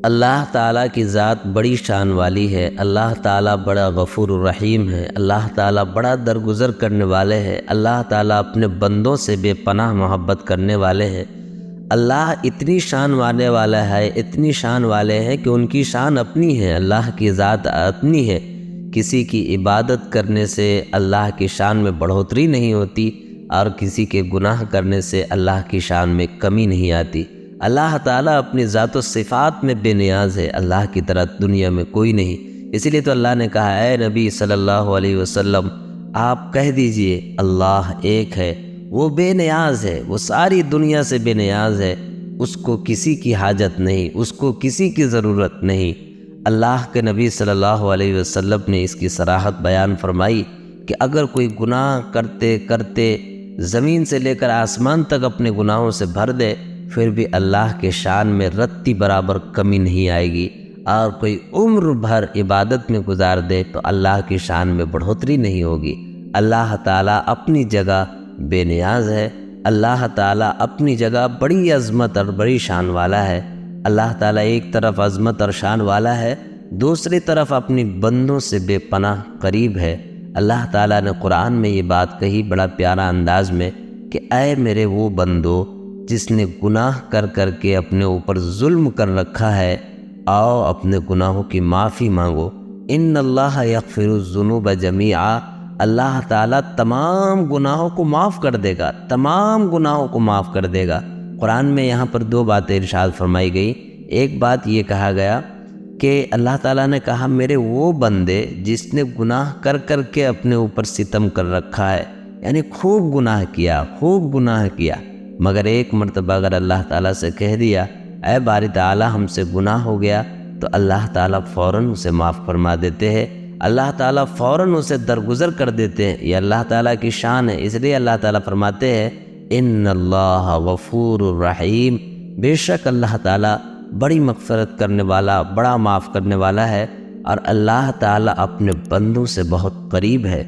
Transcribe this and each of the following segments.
اللہ تعالیٰ کی ذات بڑی شان والی ہے۔ اللہ تعالیٰ بڑا غفور الرحیم ہے۔ اللہ تعالیٰ بڑا درگزر کرنے والے ہیں۔ اللہ تعالیٰ اپنے بندوں سے بے پناہ محبت کرنے والے ہیں۔ اللہ اتنی شان والے والا ہے، اتنی شان والے ہیں کہ ان کی شان اپنی ہے، اللہ کی ذات اپنی ہے۔ کسی کی عبادت کرنے سے اللہ کی شان میں بڑھوتری نہیں ہوتی، اور کسی کے گناہ کرنے سے اللہ کی شان میں کمی نہیں آتی۔ اللہ تعالیٰ اپنی ذات و صفات میں بے نیاز ہے، اللہ کی طرح دنیا میں کوئی نہیں۔ اسی لیے تو اللہ نے کہا، اے نبی صلی اللہ علیہ وسلم آپ کہہ دیجئے اللہ ایک ہے، وہ بے نیاز ہے، وہ ساری دنیا سے بے نیاز ہے، اس کو کسی کی حاجت نہیں، اس کو کسی کی ضرورت نہیں۔ اللہ کے نبی صلی اللہ علیہ وسلم نے اس کی صراحت بیان فرمائی کہ اگر کوئی گناہ کرتے کرتے زمین سے لے کر آسمان تک اپنے گناہوں سے بھر دے، پھر بھی اللہ کے شان میں رتی برابر کمی نہیں آئے گی، اور کوئی عمر بھر عبادت میں گزار دے تو اللہ کی شان میں بڑھوتری نہیں ہوگی۔ اللہ تعالیٰ اپنی جگہ بے نیاز ہے، اللہ تعالیٰ اپنی جگہ بڑی عظمت اور بڑی شان والا ہے۔ اللہ تعالیٰ ایک طرف عظمت اور شان والا ہے، دوسری طرف اپنی بندوں سے بے پناہ قریب ہے۔ اللہ تعالیٰ نے قرآن میں یہ بات کہی بڑا پیارا انداز میں کہ اے میرے وہ بندو جس نے گناہ کر کر کے اپنے اوپر ظلم کر رکھا ہے، آؤ اپنے گناہوں کی معافی مانگو۔ ان اللہ یغفر الذنوب جمیعا، اللہ تعالیٰ تمام گناہوں کو معاف کر دے گا، تمام گناہوں کو معاف کر دے گا۔ قرآن میں یہاں پر دو باتیں ارشاد فرمائی گئی۔ ایک بات یہ کہا گیا کہ اللہ تعالیٰ نے کہا میرے وہ بندے جس نے گناہ کر کر کے اپنے اوپر ستم کر رکھا ہے، یعنی خوب گناہ کیا، خوب گناہ کیا، مگر ایک مرتبہ اگر اللہ تعالیٰ سے کہہ دیا اے باری تعالیٰ ہم سے گناہ ہو گیا، تو اللہ تعالیٰ فوراً اسے معاف فرما دیتے ہیں، اللہ تعالیٰ فوراً اسے درگزر کر دیتے ہیں۔ یہ اللہ تعالیٰ کی شان ہے، اس لیے اللہ تعالیٰ فرماتے ہیں ان اللہ غفور الرحیم، بے شک اللہ تعالیٰ بڑی مغفرت کرنے والا، بڑا معاف کرنے والا ہے، اور اللہ تعالیٰ اپنے بندوں سے بہت قریب ہے۔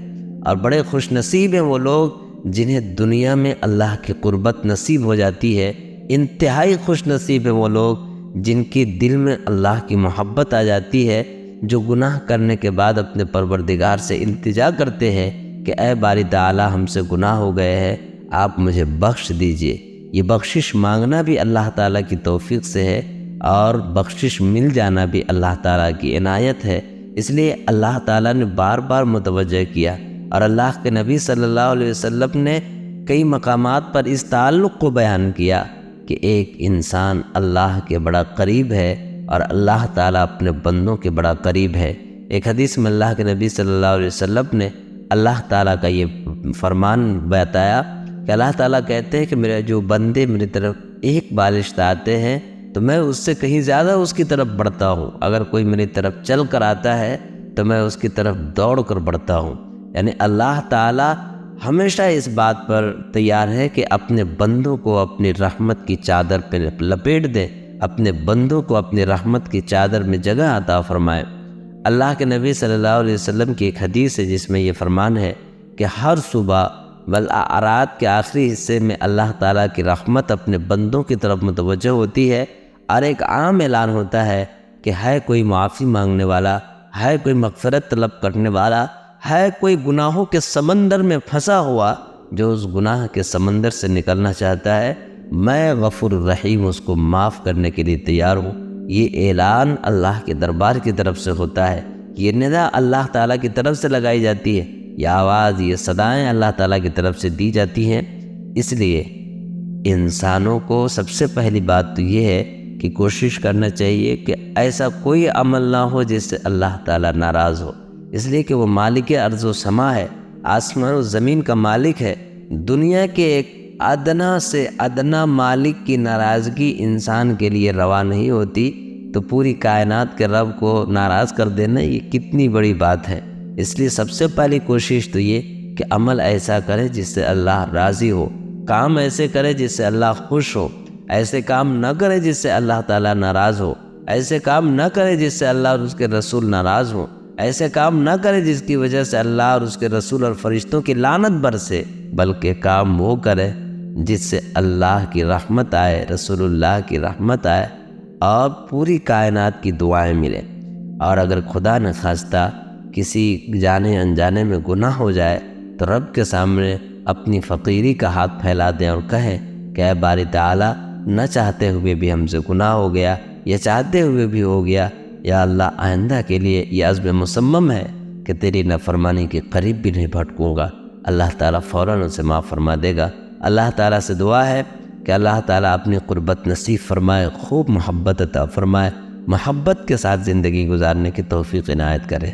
اور بڑے خوش نصیب ہیں وہ لوگ جنہیں دنیا میں اللہ کی قربت نصیب ہو جاتی ہے، انتہائی خوش نصیب ہیں وہ لوگ جن کی دل میں اللہ کی محبت آ جاتی ہے، جو گناہ کرنے کے بعد اپنے پروردگار سے التجا کرتے ہیں کہ اے باری تعالیٰ ہم سے گناہ ہو گئے ہیں، آپ مجھے بخش دیجئے۔ یہ بخشش مانگنا بھی اللہ تعالیٰ کی توفیق سے ہے، اور بخشش مل جانا بھی اللہ تعالیٰ کی عنایت ہے۔ اس لیے اللہ تعالیٰ نے بار بار متوجہ کیا، اور اللہ کے نبی صلی اللہ علیہ وسلم نے کئی مقامات پر اس تعلق کو بیان کیا کہ ایک انسان اللہ کے بڑا قریب ہے، اور اللہ تعالیٰ اپنے بندوں کے بڑا قریب ہے۔ ایک حدیث میں اللہ کے نبی صلی اللہ علیہ وسلم نے اللہ تعالیٰ کا یہ فرمان بتایا کہ اللہ تعالیٰ کہتے ہیں کہ میرے جو بندے میری طرف ایک بالشت آتے ہیں تو میں اس سے کہیں زیادہ اس کی طرف بڑھتا ہوں، اگر کوئی میری طرف چل کر آتا ہے تو میں اس کی طرف دوڑ کر بڑھتا ہوں۔ یعنی اللہ تعالیٰ ہمیشہ اس بات پر تیار ہے کہ اپنے بندوں کو اپنی رحمت کی چادر پہ لپیٹ دے، اپنے بندوں کو اپنی رحمت کی چادر میں جگہ عطا فرمائے۔ اللہ کے نبی صلی اللہ علیہ وسلم کی ایک حدیث ہے جس میں یہ فرمان ہے کہ ہر صبح رات کے آخری حصے میں اللہ تعالیٰ کی رحمت اپنے بندوں کی طرف متوجہ ہوتی ہے، اور ایک عام اعلان ہوتا ہے کہ ہے کوئی معافی مانگنے والا، ہے کوئی مغفرت طلب کرنے والا، ہے کوئی گناہوں کے سمندر میں پھنسا ہوا جو اس گناہ کے سمندر سے نکلنا چاہتا ہے، میں غفور الرحیم اس کو معاف کرنے کے لیے تیار ہوں۔ یہ اعلان اللہ کے دربار کی طرف سے ہوتا ہے، یہ ندا اللہ تعالیٰ کی طرف سے لگائی جاتی ہے، یہ آواز، یہ صدائیں اللہ تعالیٰ کی طرف سے دی جاتی ہیں۔ اس لیے انسانوں کو سب سے پہلی بات تو یہ ہے کہ کوشش کرنا چاہیے کہ ایسا کوئی عمل نہ ہو جس سے اللہ تعالیٰ ناراض ہو، اس لیے کہ وہ مالک ارض و سما ہے، آسمان و زمین کا مالک ہے۔ دنیا کے ایک ادنا سے ادنا مالک کی ناراضگی انسان کے لیے روا نہیں ہوتی، تو پوری کائنات کے رب کو ناراض کر دینا یہ کتنی بڑی بات ہے۔ اس لیے سب سے پہلی کوشش تو یہ کہ عمل ایسا کرے جس سے اللہ راضی ہو، کام ایسے کرے جس سے اللہ خوش ہو، ایسے کام نہ کرے جس سے اللہ تعالیٰ ناراض ہو، ایسے کام نہ کرے جس سے اللہ اور اس کے رسول ناراض ہوں، ایسے کام نہ کرے جس کی وجہ سے اللہ اور اس کے رسول اور فرشتوں کی لعنت برسے، بلکہ کام وہ کرے جس سے اللہ کی رحمت آئے، رسول اللہ کی رحمت آئے، اور پوری کائنات کی دعائیں ملیں۔ اور اگر خدا نہ خواستہ کسی جانے انجانے میں گناہ ہو جائے تو رب کے سامنے اپنی فقیری کا ہاتھ پھیلا دیں اور کہیں کہ اے باری تعالیٰ، نہ چاہتے ہوئے بھی ہم سے گناہ ہو گیا یا چاہتے ہوئے بھی ہو گیا، یا اللہ آئندہ کے لیے یہ عزم مصمم ہے کہ تیری نافرمانی کے قریب بھی نہیں بھٹکوں گا۔ اللہ تعالیٰ فوراً اسے معاف فرما دے گا۔ اللہ تعالیٰ سے دعا ہے کہ اللہ تعالیٰ اپنی قربت نصیب فرمائے، خوب محبت عطا فرمائے، محبت کے ساتھ زندگی گزارنے کی توفیق عنایت کرے۔